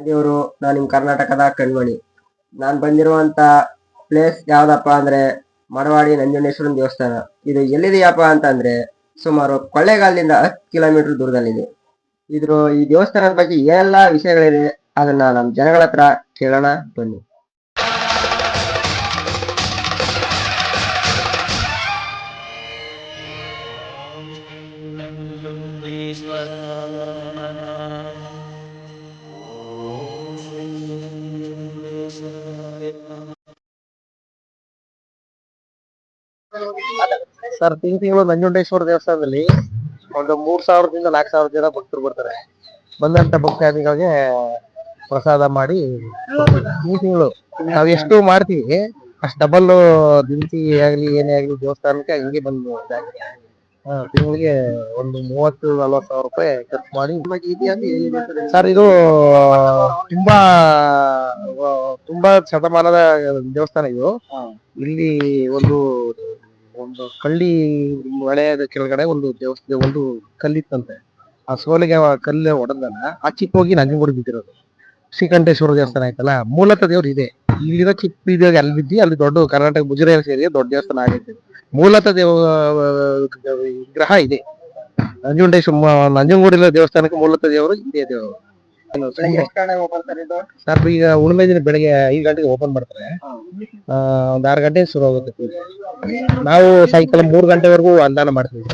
ದೇವರು ನಾನು ನಿಮ್ಮ ಕರ್ನಾಟಕದ ಕಣ್ಮಣಿ. ನಾನು ಬಂದಿರುವಂತ ಪ್ಲೇಸ್ ಯಾವ್ದಪ್ಪ ಅಂದ್ರೆ ಮಡವಾಡಿ ನಂಜುಂಡೇಶ್ವರನ ದೇವಸ್ಥಾನ. ಇದು ಎಲ್ಲಿದೆಯಪ್ಪ ಅಂತಂದ್ರೆ ಸುಮಾರು ಕೊಳ್ಳೇಗಾಲದಿಂದ 10 ಕಿಲೋಮೀಟರ್ ದೂರದಲ್ಲಿದೆ. ಈ ದೇವಸ್ಥಾನದ ಬಗ್ಗೆ ಏನೆಲ್ಲ ವಿಷಯಗಳಿದೆ ಅದನ್ನ ನಮ್ಮ ಜನಗಳ ಹತ್ರ ಕೇಳೋಣ ಬನ್ನಿ. ಸರ್, ತಿಂಗಳು ನಂಜುಂಡೇಶ್ವರ ದೇವಸ್ಥಾನದಲ್ಲಿ ಒಂದು 3000ದಿಂದ 4000 ಜನ ಭಕ್ತರು ಬರ್ತಾರೆ. ಬಂದಂತ ಭಕ್ತಾದಿಗಳಿಗೆ ಪ್ರಸಾದ ಮಾಡಿ ತಿಂಗಳು ನಾವ್ ಎಷ್ಟು ಮಾಡ್ತೀವಿ ಅಷ್ಟು ಡಬಲ್ ದಿನಸಿ ಆಗ್ಲಿ ಏನೇ ಆಗ್ಲಿ ದೇವಸ್ಥಾನಕ್ಕೆ ಹಂಗೆ ಬಂದು ತಿಂಗಳಿಗೆ ಒಂದು 30,000-40,000 ರೂಪಾಯಿ ಖರ್ಚು ಮಾಡಿ. ಸರ್, ಇದು ತುಂಬಾ ತುಂಬಾ ಶತಮಾನದ ದೇವಸ್ಥಾನ. ಇದು ಇಲ್ಲಿ ಒಂದು ಕಳ್ಳಿ ಹೊಳೆಯದ ಕೆಳಗಡೆ ಒಂದು ಕಲ್ಲಿತ್ತಂತೆ. ಆ ಸೋಲಿಗೆ ಕಲ್ಲು ಹೊಡೆದಲ್ಲ ಆ ಚಿಪ್ ಹೋಗಿ ನಂಜನಗೂಡು ಬಿದ್ದಿರೋದು. ಶ್ರೀಕಂಠೇಶ್ವರ ದೇವಸ್ಥಾನ ಆಯ್ತಲ್ಲ, ಮೂಲತಃ ದೇವ್ರು ಇದೆ. ಇಲ್ಲಿರೋ ಚಿಪ್ ಬಿದ್ದಾಗ ಅಲ್ಲಿ ಬಿದ್ದಿ ಅಲ್ಲಿ ದೊಡ್ಡ ಕರ್ನಾಟಕ ಮುಜರಾಯಿ ಸೇರಿ ದೊಡ್ಡ ದೇವಸ್ಥಾನ ಆಗೈತೆ. ಮೂಲತಃ ವಿಗ್ರಹ ಇದೆ. ನಂಜನಗೂಡಿನ ದೇವಸ್ಥಾನಕ್ಕೆ ಮೂಲತಃ ದೇವರು ಇದೇ ದೇವರು. ಸರ್, ಈಗ ಉಳಿಮೆ ದಿನ ಬೆಳಗ್ಗೆ 5 ಗಂಟೆಗೆ ಓಪನ್ ಮಾಡ್ತಾರೆ. ಒಂದು 6 ಗಂಟೆ ಶುರು ಆಗುತ್ತೆ. ನಾವು ಸಾಯಂಕಾಲ 3 ಗಂಟೆವರೆಗೂ ಅನ್ನ ಮಾಡ್ತೀವಿ.